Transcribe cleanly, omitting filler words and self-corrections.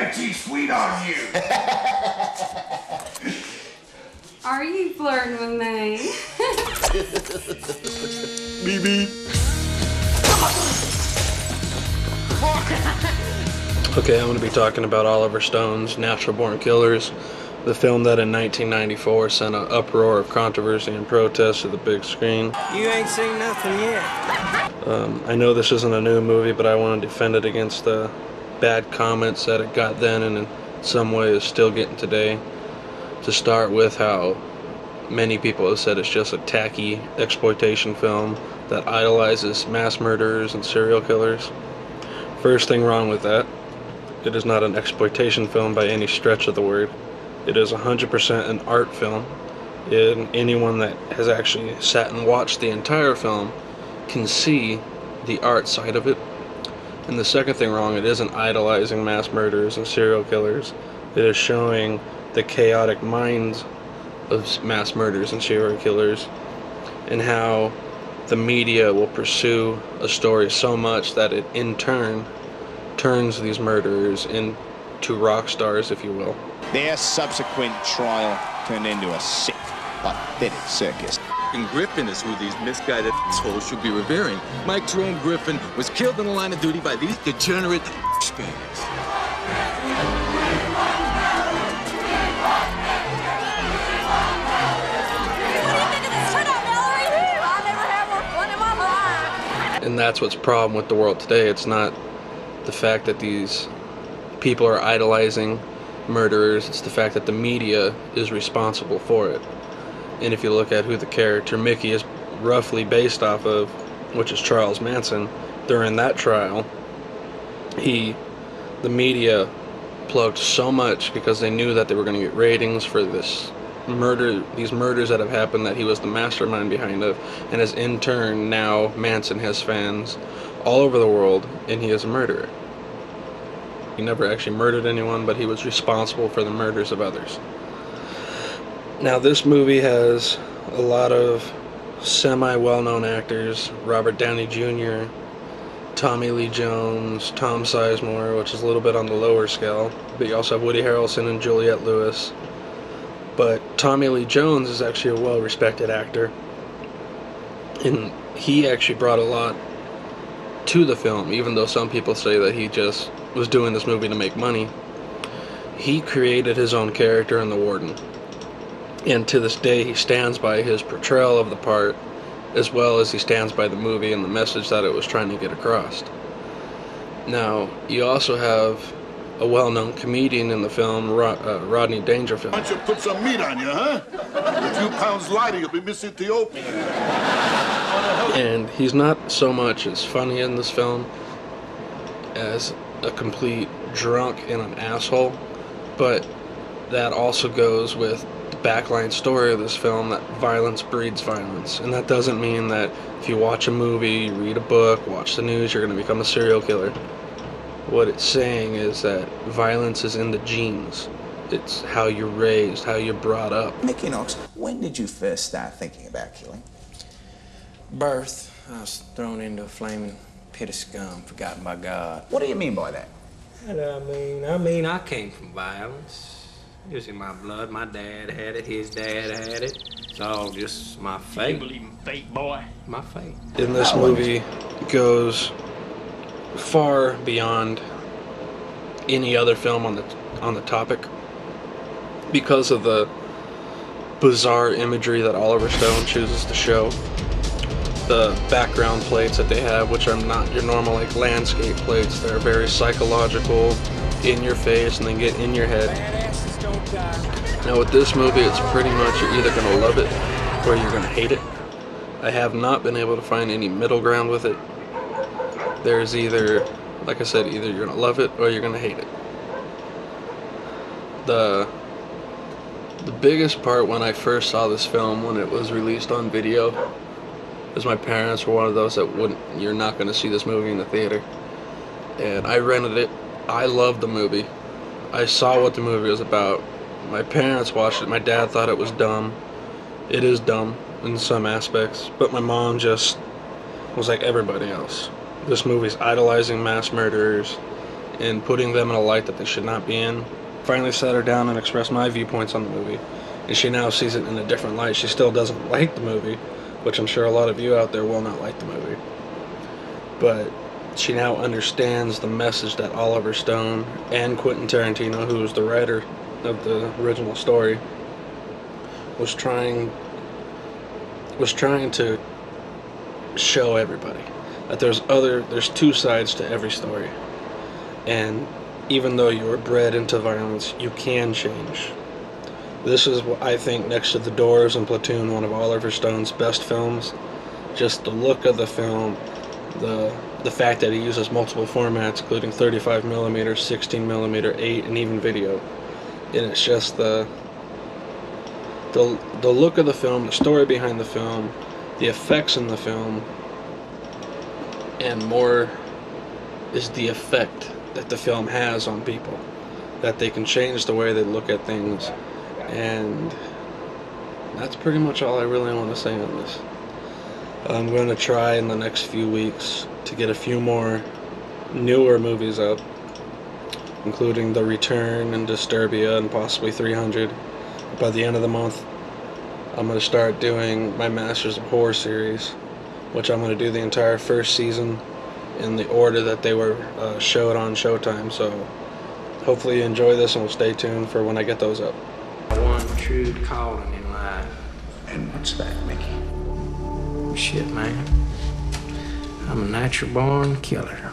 way too sweet on you. Are you flirting with me? BB. Okay, I'm going to be talking about Oliver Stone's Natural Born Killers, the film that in 1994 sent an uproar of controversy and protest to the big screen. You ain't seen nothing yet. I know this isn't a new movie, but I want to defend it against the bad comments that it got then and in some way is still getting today. To start with, how many people have said it's just a tacky exploitation film that idolizes mass murderers and serial killers. First thing wrong with that, it is not an exploitation film by any stretch of the word. It is 100% an art film, and anyone that has actually sat and watched the entire film can see the art side of it. And the second thing wrong, it isn't idolizing mass murderers and serial killers. It is showing the chaotic minds of mass murderers and serial killers and how the media will pursue a story so much that it in turn turns these murderers into rock stars, if you will. Their subsequent trial turned into a sick, pathetic circus. Griffin is who these misguided souls should be revering. Mike Jerome Griffin was killed in the line of duty by these degenerate spares. And that's what's the problem with the world today. It's not the fact that these people are idolizing murderers, it's the fact that the media is responsible for it. And if you look at who the character Mickey is roughly based off of, which is Charles Manson, during that trial, the media plugged so much because they knew that they were going to get ratings for these murders that have happened that he was the mastermind behind it, and as in turn now Manson has fans all over the world and he is a murderer. He never actually murdered anyone, but he was responsible for the murders of others. Now this movie has a lot of semi-well-known actors: Robert Downey Jr., Tommy Lee Jones, Tom Sizemore, which is a little bit on the lower scale, but you also have Woody Harrelson and Juliette Lewis. But Tommy Lee Jones is actually a well-respected actor, and he actually brought a lot to the film, even though some people say that he just was doing this movie to make money. He created his own character in The Warden, and to this day he stands by his portrayal of the part, as well as he stands by the movie and the message that it was trying to get across. Now, you also have a well-known comedian in the film, Rodney Dangerfield. Why don't you put some meat on you, huh? A few pounds lighter, you'll be Miss Ethiopia. And he's not so much as funny in this film as a complete drunk and an asshole, but that also goes with the backline story of this film, that violence breeds violence. And that doesn't mean that if you watch a movie, read a book, watch the news, you're going to become a serial killer. What it's saying is that violence is in the genes. It's how you're raised, how you're brought up. Mickey Knox, when did you first start thinking about killing? Birth. I was thrown into a flaming pit of scum, forgotten by God. What do you mean by that? I mean, I came from violence. It was in my blood. My dad had it. His dad had it. It's all just my fate. You believe in fate, boy? My fate. In this movie goes far beyond any other film on the topic because of the bizarre imagery that Oliver Stone chooses to show. The background plates that they have, which are not your normal like landscape plates, they're very psychological, in your face, and then get in your head. Now with this movie, it's pretty much you're either going to love it or you're going to hate it. I have not been able to find any middle ground with it. There's either, like I said, either you're going to love it or you're going to hate it. The biggest part when I first saw this film, when it was released on video, is my parents were one of those that you're not going to see this movie in the theater. And I rented it. I loved the movie. I saw what the movie was about. My parents watched it. My dad thought it was dumb. It is dumb in some aspects, but my mom just was like everybody else. This movie's idolizing mass murderers. and putting them in a light that they should not be in. Finally sat her down and expressed my viewpoints on the movie, and she now sees it in a different light. She still doesn't like the movie, which I'm sure a lot of you out there will not like the movie, but she now understands the message that Oliver Stone and Quentin Tarantino, who was the writer of the original story, was trying to show everybody that there's two sides to every story, and even though you were bred into violence, you can change. This is what I think, next to The Doors and Platoon, one of Oliver Stone's best films. Just the look of the film, the fact that he uses multiple formats, including 35mm, 16mm, 8, and even video. And it's just the look of the film, the story behind the film, the effects in the film, and more is the effect that the film has on people, that they can change the way they look at things. And that's pretty much all I really want to say on this. I'm going to try in the next few weeks to get a few more newer movies up, including The Return and Disturbia and possibly 300. By the end of the month, I'm going to start doing my Masters of Horror series, which I'm going to do the entire first season in the order that they were showed on Showtime. So hopefully you enjoy this, and we'll stay tuned for when I get those up. One true calling in life. And what's that, Mickey? Shit, man. I'm a natural born killer.